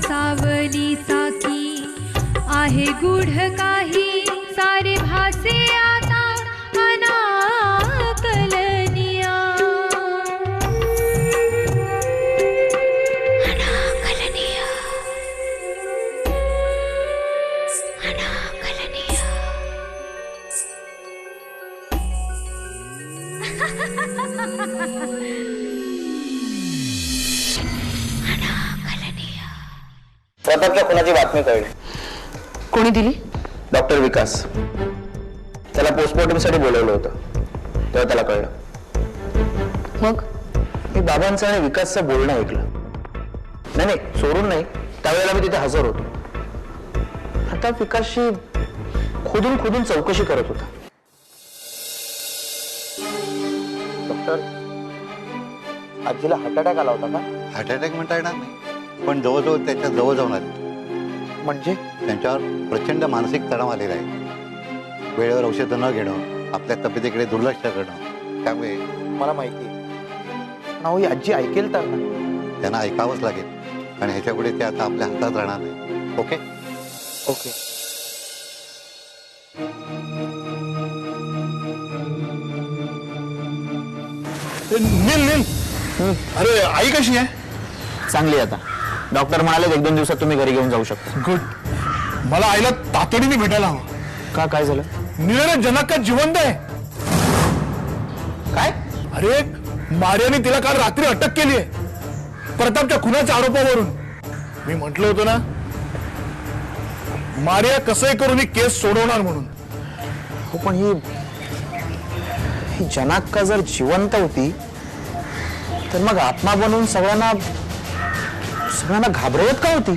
सावली साकी आहे गूढ काही सारे भासे आता अनाकलनिया अनाकलनिया अनाकलनिया प्रतापच्या खुनाची बातमी कळली. कोणी दिली? डॉक्टर विकास. त्याला पोस्टमॉर्टमसाठी बोलवलं होतं तेव्हा त्याला कळलं. मग मी बाबांचं आणि विकासचं बोलणं ऐकलं. नाही चोरून नाही, त्यावेळेला मी तिथे हजर होतो. आता विकासशी खोदून चौकशी करत होता. डॉक्टर, आजीला हार्ट अटॅक आला होता का? हार्ट अटॅक म्हणता येणार नाही, पण जवळजवळ त्याच्या जवळ जाऊन आले. म्हणजे त्यांच्यावर प्रचंड मानसिक तणाव आलेला आहे. वेळेवर औषधं न घेणं, आपल्या तब्येतीकडे दुर्लक्ष करणं, त्यामुळे मला माहिती आहे. ही आजी ऐकेल तर ना? त्यांना ऐकावंच लागेल, आणि ह्याच्यापुढे ते आता आपल्या हातात राहणार नाही. Okay okay. नील अरे आई कशी आहे? चांगली. आता डॉक्टर म्हणाले 1-2 दिवसात तुम्ही घरी घेऊन जाऊ शकता. गुड. मला आईला तातडीने भेटायला हवं. का, काय झालं? नीलने जनक का जिवंत आहे. काय? अरे मारियाने तिला काल रात्री अटक केली आहे प्रतापच्या खुनाच्या आरोपावरून. मी म्हटलं होतं ना, मारिया कसंही करून ही केस सोडवणार म्हणून. हो, पण ही जनाक्का जर जिवंत होती तर मग आत्मा बनवून सगळ्यांना घाबरवत का होती?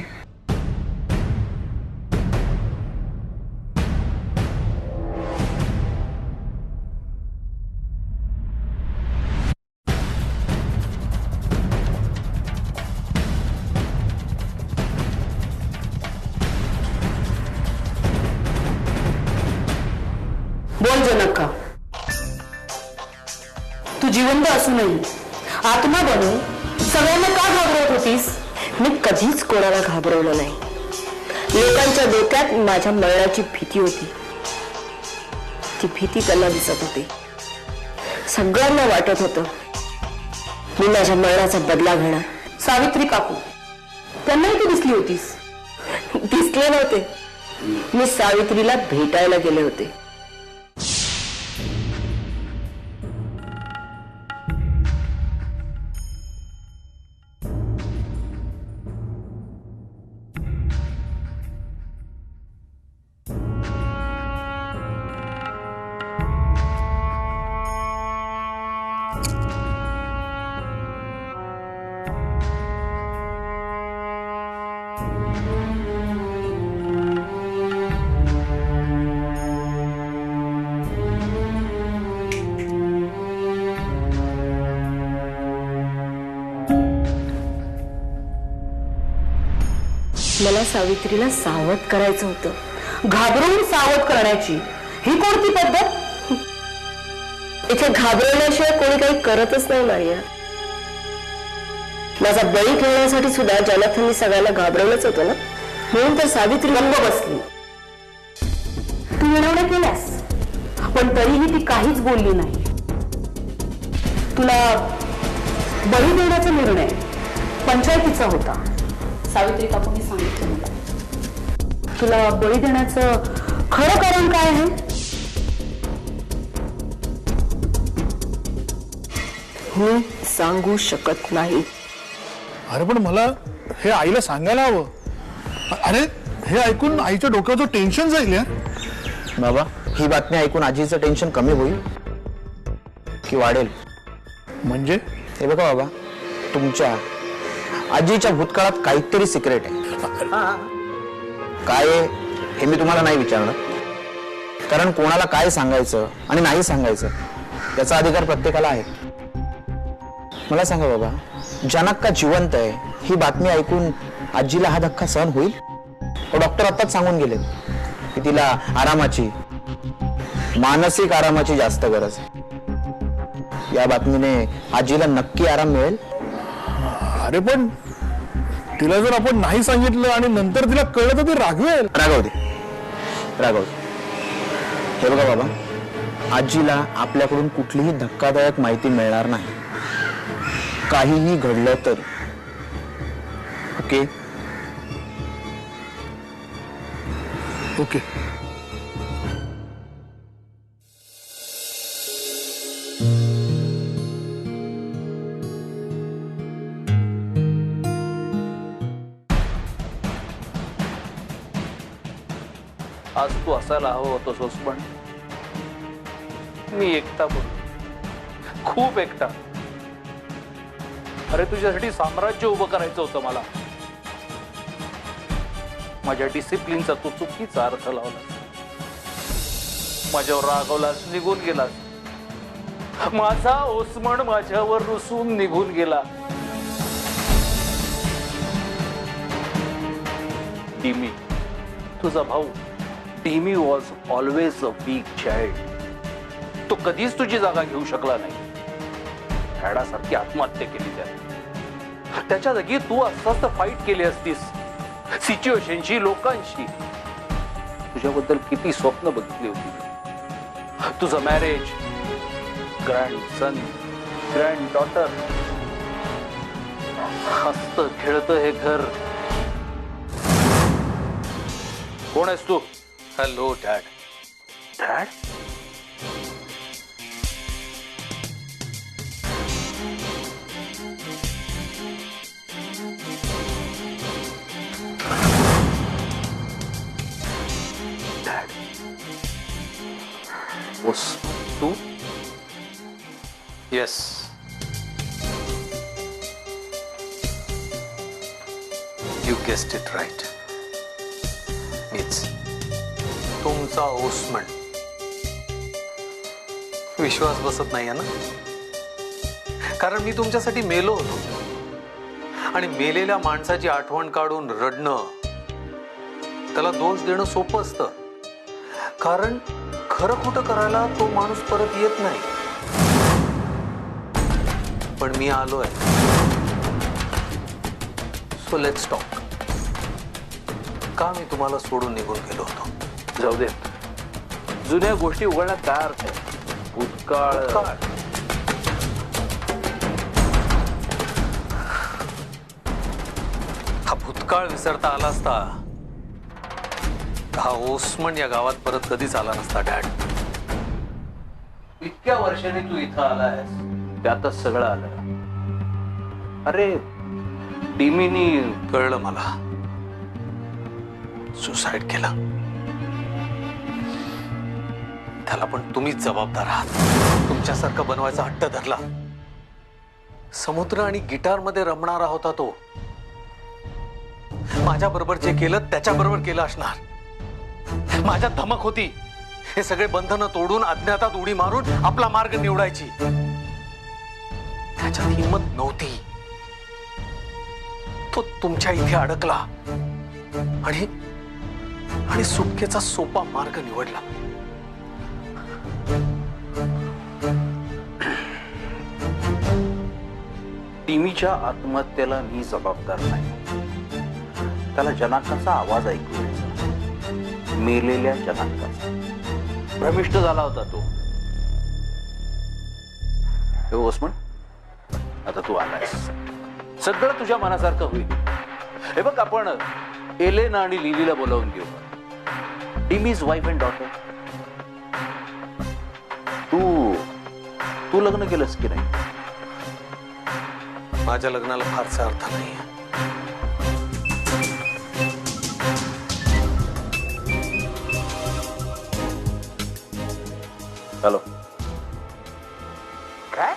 बोल जनक्का, तू जिवंत असूनही आत्मा बनून सगळ्यांना का घाबरवत होतीस? मी कधीच कोणाला घाबरवलं नाही. लोकांच्या डोक्यात माझ्या मरणाची भीती होती. ती भीती त्यांना दिसत होती. सगळ्यांना वाटत होतं मी माझ्या मरणाचा बदला घेणार. सावित्री काकू, त्यांनाही तू दिसली होतीस? दिसले नव्हते, मी सावित्रीला भेटायला गेले होते. मला सावित्रीला सावध करायचं होतं. घाबरवून सावध करण्याची ही कोणती पद्धत? इथे घाबरवण्याशिवाय कोणी काही करतच नाही मारिया. माझा बळी खेळण्यासाठी सुद्धा जनाथननी सगळ्यांना घाबरवलंच होतं ना, म्हणून तर सावित्री गंग बसली. तू विनवण्या केल्यास, पण तरीही ती काहीच बोलली नाही. तुला बळी देण्याचा निर्णय पंचायतीचा होता. सावित्री काकूंनी सांगितलं मला. तुला बळी देण्याचं खरं कारण काय आहे? मी सांगू शकत नाही. अरे पण मला हे आईला सांगायला हवं. अरे हे ऐकून आईच्या डोक्यावर टेन्शन जाईल यार. बाबा, ही बातमी ऐकून आजीचं टेन्शन कमी होईल की वाढेल? म्हणजे हे बघा बाबा, तुमच्या आजीच्या भूतकाळात काहीतरी सिक्रेट आहे. काय आहे हे मी तुम्हाला नाही विचारणार, कारण कोणाला काय सांगायचं आणि नाही सांगायचं याचा अधिकार प्रत्येकाला आहे. मला सांगा बाबा, जनक जिवंत आहे ही बातमी ऐकून आजीला हा धक्का सहन होईल? डॉक्टर आताच सांगून गेले की तिला आरामाची, मानसिक आरामाची जास्त गरज आहे. या बातमीने आजीला नक्की आराम मिळेल. अरे पण तिला जर आपण नाही सांगितलं आणि नंतर तिला कळलं तर ती रागवेल. रागवते. हे बघा बाबा, आजीला आपल्याकडून कुठलीही धक्कादायक माहिती मिळणार नाही, काहीही घडलं तर. Okay okay. आज तू असायला हवं होतोस पण मी एकटा बोल, खूप एकटा. अरे तुझ्यासाठी साम्राज्य उभं करायचं होतं मला. माझ्या डिसिप्लिनचा तू चुकीचा अर्थ लावलास, माझ्यावर रागवलास, निघून गेलास. माझा ओसमण माझ्यावर रुसून निघून गेला. टिमी, तुझा भाऊ टिमी was always a week child. तो कधीच तुझी जागा घेऊ शकला नाही. फॅडासारखी आत्महत्या केली त्याने. त्याच्या जागी तू असं फाईट केली असतीस सिच्युएशनशी, लोकांशी. तुझ्याबद्दल किती स्वप्न बघितली होती. तुझं मॅरेज, ग्रँडसन, ग्रँड डॉटर, हसत खेळत हे घर. कोण आहेस तू? Hello dad. डॅड? डॅड बस तू? Yes, you guessed it right. मीच तुमचा ओसमन. विश्वास बसत नाहीये ना? कारण मी तुमच्यासाठी मेलो होतो आणि मेलेल्या माणसाची आठवण काढून रडणं, त्याला दोष देणं सोपं असतं. कारण खरं खोटं करायला तो माणूस परत येत नाही. पण मी आलोय. So let's talk. का मी तुम्हाला सोडून निघून गेलो होतो? जाऊ दे, जुन्या गोष्टी उघडण्यात काय अर्थ आहे? भूतकाळ. हा भूतकाळ विसरता आला असता, हा ओसमन या गावात परत कधीच आला नसता. डॅड, इतक्या वर्षांनी तू इथं आलायस, त्यातच सगळं आलं. अरे टिमीनी, कळलं मला, सुसाईड केला. त्याला पण तुम्हीच जबाबदार आहात. तुमच्यासारखं बनवायचा हट्ट धरला. समुद्र आणि गिटार मध्ये रमणारा होता तो. माझ्या बरोबर जे केलं त्याच्या बरोबर केलं असणार. माझ्यात धमक होती, हे सगळे बंधनं तोडून अज्ञातात उडी मारून आपला मार्ग निवडायची. त्याच्यात हिंमत नव्हती. तो तुमच्या इथे अडकला आणि सुटकेचा सोपा मार्ग निवडला. टिमीच्या आत्महत्येला मी जबाबदार नाही. त्याला जनाकाचा आवाज ऐकू यायचा, मेलेल्या जनाकाचा. भ्रमिष्ट झाला होता तो. हे ओसमन, आता तू आलायस, सगळं तुझ्या मनासारखं होईल. हे बघ, आपण एलेना आणि लिलीला बोलावून घेऊ. टिमीज वाईफ अँड डॉटर. तू लग्न केलंस की नाही? माझ्या लग्नाला फारसा अर्थ नाही. हॅलो, काय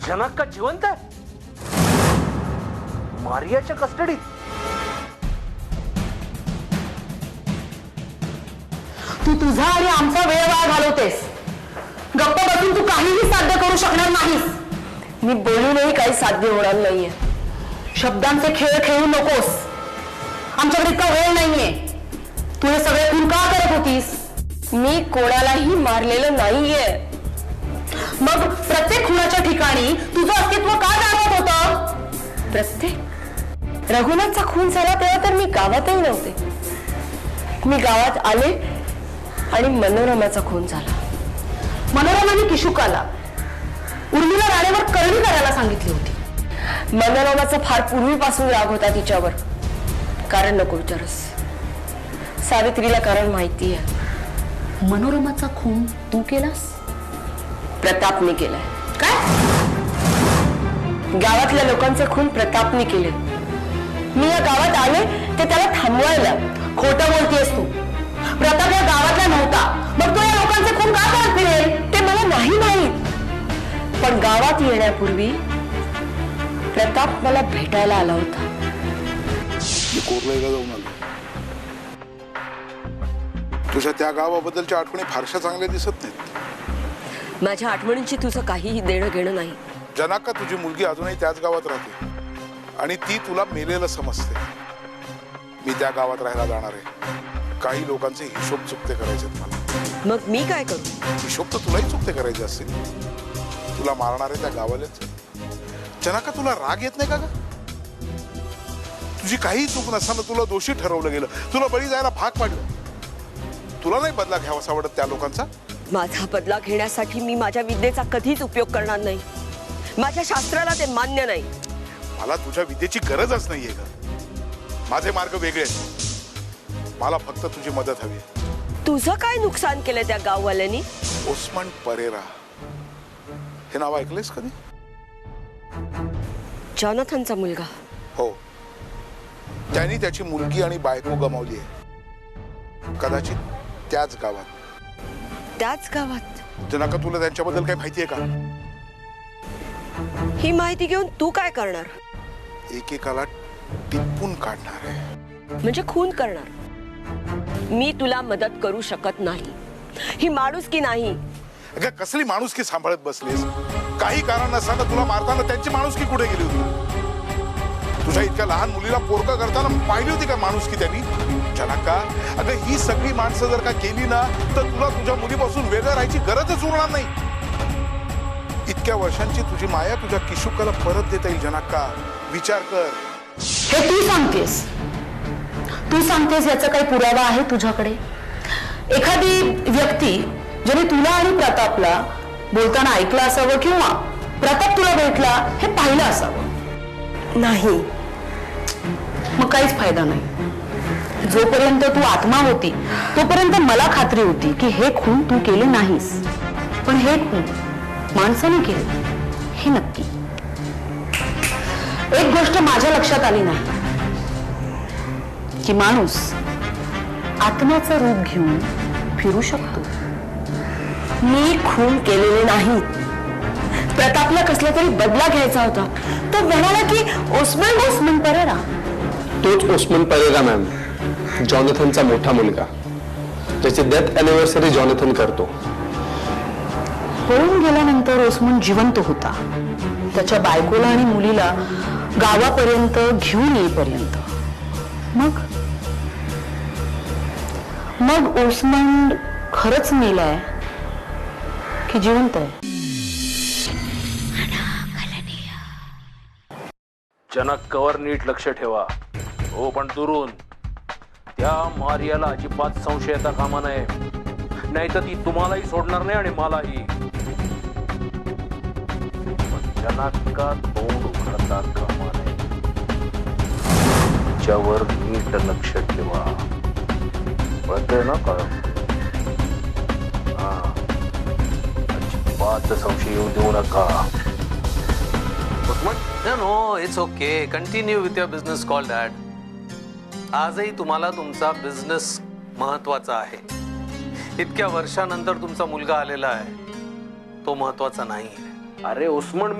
जनक जिवंत आहे? मारियाच्या कस्टडीत? तू तुझा आणि आमचा वेळ वाया घालवतेस. गप्प बसून तू काहीही साध्य करू शकणार नाहीस. मी बोलूनही काही साध्य होणार नाहीये. शब्दांचे खेळ खेळू नकोस. आमच्याकडे इतका वेळ नाहीये. तू हे सगळे खून का करत होतीस? मी कोणालाही मारलेलं नाहीये. मग प्रत्येक खुनाच्या ठिकाणी तुझं अस्तित्व का जाणवत होतं? प्रत्येक रघुनाथचा खून झाला तेव्हा तर मी गावातही नव्हते. मी गावात आले आणि मनोरमाचा खून झाला. मनोरमाने किशुकाला उर्मिला राणेवर करणी करायला सांगितली होती. मनोरमाचा फार पूर्वीपासून राग होता तिच्यावर. कारण नको विचारस. सावित्रीला कारण माहिती आहे. मनोरमाचा खून तू केलास? प्रतापने केलाय. काय? गावातल्या लोकांचे खून प्रतापने केले. मी या गावात आले ते त्याला थांबवायला. खोटं बोलतेस तू. प्रताप या गावातला नव्हता. मग तो या लोकांचे खून का करत फिरेल ते मला नाही माहीत. पण गावात येण्यापूर्वी प्रताप मला भेटायला आला होता. कोरलेला जाऊन आलो. तुझ्या त्या गावाबद्दलच्या आठवणी फारशा चांगल्या दिसत नाहीत. माझ्या आठवणींची तुझं काहीही देणं घेणं नाही. जनाका तुझी मुलगी अजूनही त्याच गावात राहते आणि ती तुला मेलेलं समजते. मी त्या गावात राहायला जाणार आहे. काही लोकांचे हिशोब चुकते करायचे मला. मग मी काय करू? हिशोब तर तुलाही चुकते करायचे असतील. तुला मारणारे त्या गावालेच. जनाका तुला राग येत नाही का ग? तुझी काही चूक नसताना तुला दोषी ठरवलं गेलं. तुला बळी जायला भाग पाडलं. तुला नाही बदला घ्यावासा वाटत त्या लोकांचा? माझा बदला घेण्यासाठी मी माझ्या विद्येचा कधीच उपयोग करणार नाही. माझ्या शास्त्राला ते मान्य नाही. मला तुझ्या विद्येची गरजच नाहीये ग. माझे मार्ग वेगळे आहेत. मला फक्त तुझी मदत हवी. तुझं काय नुकसान केलं त्या गाववाल्यांनी? ओस्मान परेरा हे नाव ऐकलेस कधी? जॉनथनचा मुलगा. हो, त्यांनी त्याची मुलगी आणि बायको गमावली आहे. कदाचित त्याच गावात. त्याच गावात? जनाका तुला त्यांच्याबद्दल काही माहितीये का? ही माहिती घेऊन तू काय करणार? एकेकाला टिपून काढणार आहे. म्हणजे खून करणार? मी तुला मदत करू शकत नाही. ही माणुसकी नाही. अगं कसली माणुसकी सांभाळत बसलीस? काही कारण नसताना तुला मारताना त्यांची माणुसकी कुठे गेली होती? तुझ्या इतक्या लहान मुलीला पोरकं करताना पाहिली होती का माणुसकी त्यांनी? जनाका, अगं ही सगळी माणसं जर का केली ना तर तुला तुझ्या मुलीपासून वेगळं राहायची गरजच उरणार नाही. इतक्या वर्षांची तुझी माया तुझ्या किशुकाला परत देता येईल. जनाका, विचार कर. हे तू सांगतेस. तू सांगतेस याचा काही पुरावा आहे तुझ्याकडे? एखादी व्यक्ती ज्याने तुला आणि प्रतापला बोलताना ऐकलं असावं किंवा प्रताप तुला भेटला हे पाहिलं असावं. नाही. मग काहीच फायदा नाही. जोपर्यंत तू आत्मा होती तोपर्यंत मला खात्री होती की हे खून तू केले नाहीस. पण हे खून माणसाने केले हे नक्की. एक गोष्ट माझ्या लक्षात आली नाही की माणूस आत्म्याचं रूप घेऊन फिरू शकतो. मी खून केलेले नाही. प्रतापला कसला तरी बदला घ्यायचा होता. तो म्हणाला की ओस्मान परेरा. तोच ओस्मान परेरा मॅम, जॉनथनचा मोठा मुलगा, त्याची डेथ अॅनिव्हर्सरी जॉनथन करतो. पळून गेल्यानंतर ओस्मान जिवंत होता. त्याच्या बायकोला आणि मुलीला गावापर्यंत घेऊन येईपर्यंत. मग ओस्मान खरंच मेलाय की जिवंत आहे? जनक कवर नीट लक्ष ठेवा. हो, पण दुरून त्या मारियाला अजिबात संशय येता कामा नये. नाही तर ती तुम्हालाही सोडणार नाही आणि मलाही. जनाका तोंड उघडता कामा नये. तिच्यावर नीट लक्ष ठेवा. कळतंय ना? अजिबात संशय येऊ देऊ नका. No, it's okay. Continue with your business call, Dad. आजही तुम्हाला तुमचा बिझनेस महत्वाचा आहे. इतक्या वर्षानंतर तुमचा मुलगा आलेला आहे तो महत्वाचा नाही आहे. अरे उस्मान,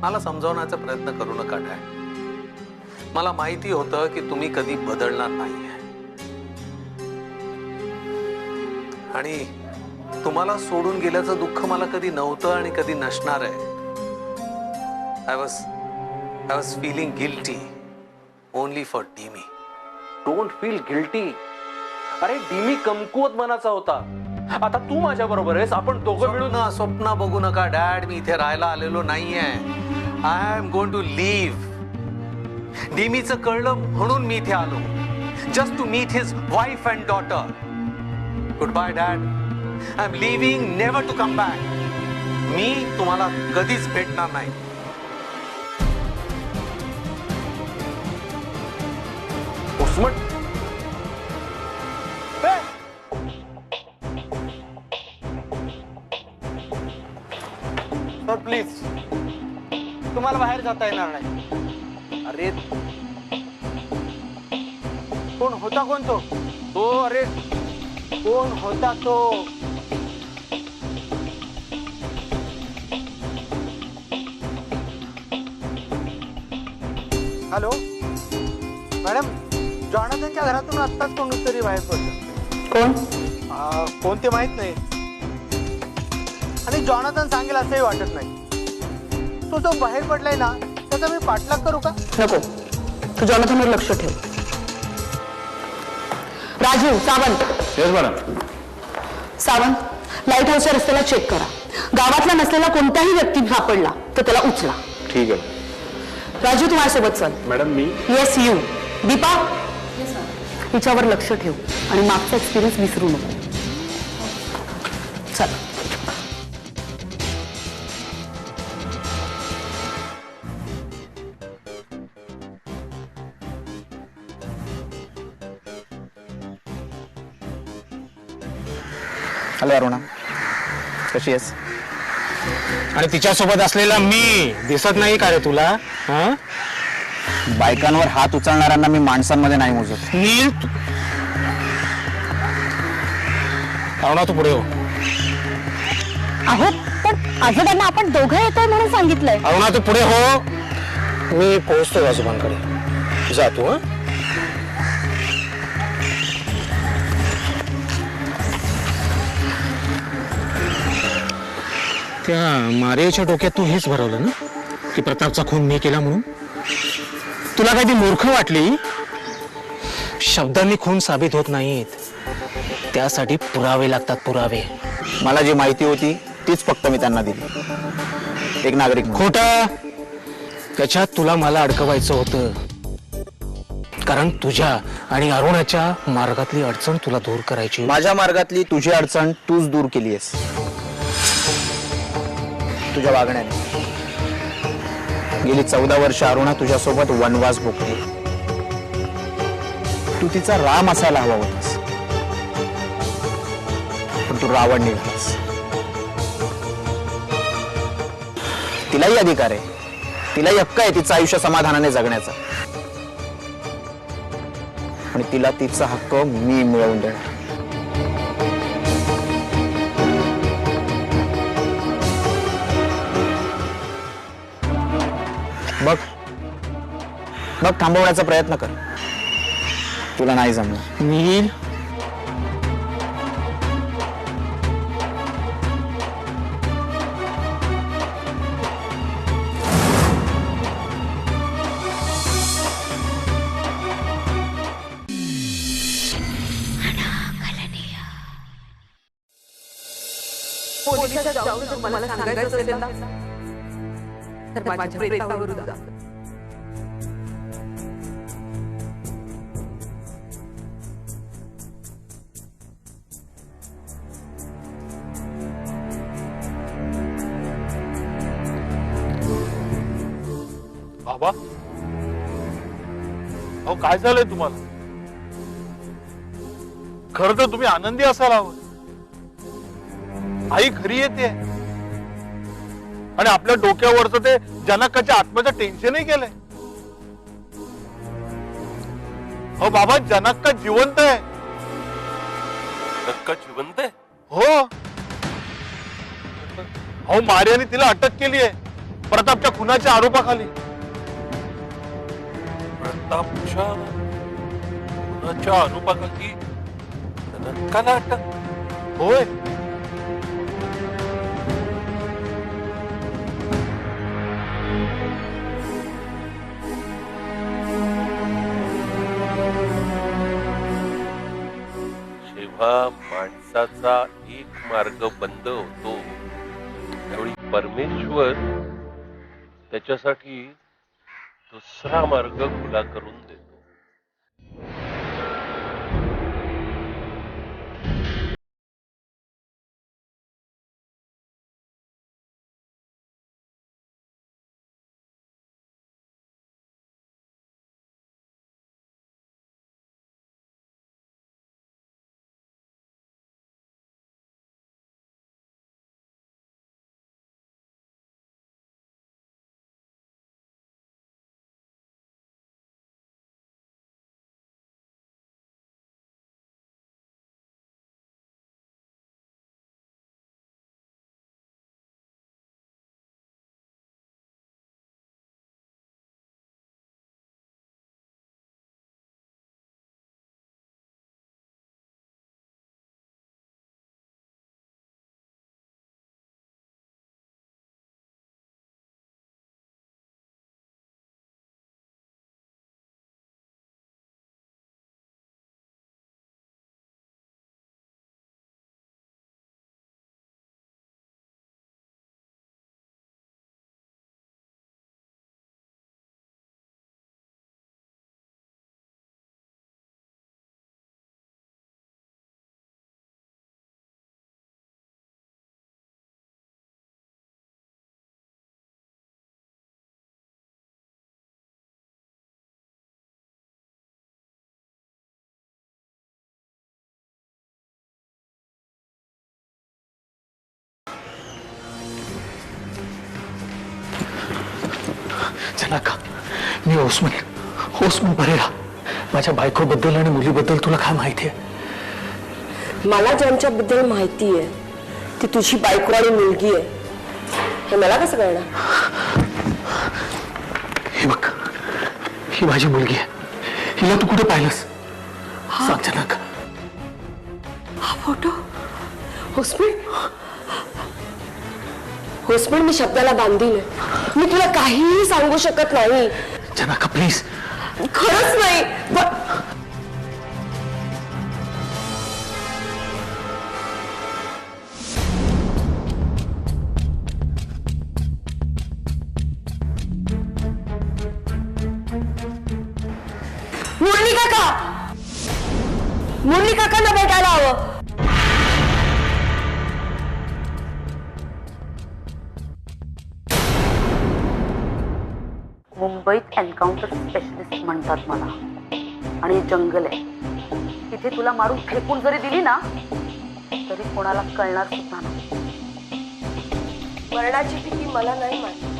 मला समजावण्याचा प्रयत्न करू नका डॅड. मला माहिती होतं की तुम्ही कधी बदलणार नाहीये आणि तुम्हाला सोडून गेल्याचं दुःख मला कधी नव्हतं आणि कधी नसणार आहे. I was feeling guilty only for Dimi. Don't feel guilty. अरे डीमी कमकुवत मनाचा होता. आता तू माझ्या बरोबर आहेस, आपण दोघं मिळून. स्वप्न बघू नका डॅड. मी इथे राहायला आलेलो नाहीये. I am going to live. डीमीचं कळलं म्हणून मी इथे आलो. Just to meet his wife and daughter. Goodbye dad. I am living never to come back. मी तुम्हाला कधीच भेटणार नाही. उस्मान, सर प्लीज, तुम्हाला बाहेर जाता येणार नाही. अरे कोण होता? कोण तो? तो अरे कोण होता तो? हॅलो मॅडम, जॉनाथनच्या घरातून आत्ताच कोणतरी बाहेर पडलं. कोण? कोण ते माहित नाही आणि जॉनाथन सांगेल असंही वाटत नाही. तो जो बाहेर पडलाय ना त्याचा मी पाठलाग करू का? नको, तू जॉनाथनवर लक्ष ठेव. Raju, Sawant. Yes madam. Sawant, light हाऊसच्या रस्त्याला चेक करा. गावातला नसलेला कोणताही व्यक्ती सापडला तर त्याला उचला. ठीक आहे राजू, तू माझ्यासोबत चल. मॅडम मी येस यू. दीपा, हिच्यावर लक्ष ठेव आणि मागचा एक्सपिरियन्स विसरू नको. चल. हॅलो अरुणा, कशी आहेस? आणि तिच्यासोबत असलेला मी दिसत नाही का रे तुला? हा? बायकांवर हात उचलणाऱ्यांना मी माणसांमध्ये नाही मोजत. नील, अरुणा तू पुढे हो. अहो, पण आजोबांना आपण दोघं येतोय म्हणून सांगितलंय. अरुणा तू पुढे हो. मी पोहोचतो आजोबांकडे. जा तू. हा, त्या मारियाच्या डोक्यात तू हेच भरवलं ना की प्रतापचा खून मी केला म्हणून? तुला काय ती मूर्ख वाटली? शब्दांनी खून साबित होत नाहीत, त्यासाठी पुरावे लागतात, पुरावे. मला जी माहिती होती तीच फक्त मी त्यांना दिली. एक नागरिक म्हणून. खोटं. त्याच्यात तुला मला अडकवायचं होतं, कारण तुझ्या आणि अरुणाच्या मार्गातली अडचण तुला दूर करायची. माझ्या मार्गातली तुझी अडचण तूच दूर केली आहेस तुझ्या वागण्याने. गेली 14 वर्ष अरुणा तुझ्यासोबत वनवास भोगते. तू तिचा राम असायला हवा होतास, पण तू रावण निघालास. तिलाही अधिकार आहे, तिलाही हक्क आहे तिचं आयुष्य समाधानाने जगण्याचा, आणि तिला तिचा हक्क मी मिळवून देणार. बघ बघ, थांबवण्याचा प्रयत्न कर. तुला नाही जमणार. नील, पोलिसात जाऊन जर मला सांगायचं असेल ना तर माझ्या प्रेतावर उदा. बाबा, अहो काय झालंय तुम्हाला? खरं तर तुम्ही आनंदी असायला हवं. आई घरी येते आणि आपल्या डोक्यावरचं ते जनकाच्या आत्म्याचं टेन्शनही गेलंय. अहो बाबा, जनक का जिवंत आहे. नक्का जिवंत आहे? हो. अहो मारियाने तिला अटक केली आहे प्रतापच्या खुनाच्या आरोपाखाली. प्रतापच्या खुनाच्या आरोपाखाली नक्काला अटक? होय. जेव्हा माणसाचा एक मार्ग बंद होतो त्यावेळी परमेश्वर त्याच्यासाठी दुसरा मार्ग खुला करून देतो. जनाका, मी ओस्मान परेरा. माझ्या बायकोबद्दल आणि मुलीबद्दल तुला काय माहिती आहे? मला ज्यांच्याबद्दल माहिती आहे ती तुझी बायको आणि मुलगी आहे हे मला कसं कळणार? हे बघ, ही माझी मुलगी आहे. हिला तू कुठे पाहिलंस? सांग जनाका. हा फोटो होस्पिन मी शब्दाला बांधील. मी तुला काहीही सांगू शकत नाही. जनाका प्लीज. खरंच नाही. मुरली काकांना भेटायला हवं. मुंबईत एन्काउंटर स्पेशलिस्ट म्हणतात मला. आणि जंगल आहे तिथे तुला मारून फेकून जरी दिली ना तरी कोणाला कळणार सुद्धा नाही. मरणाची भीती मला नाही माहिती.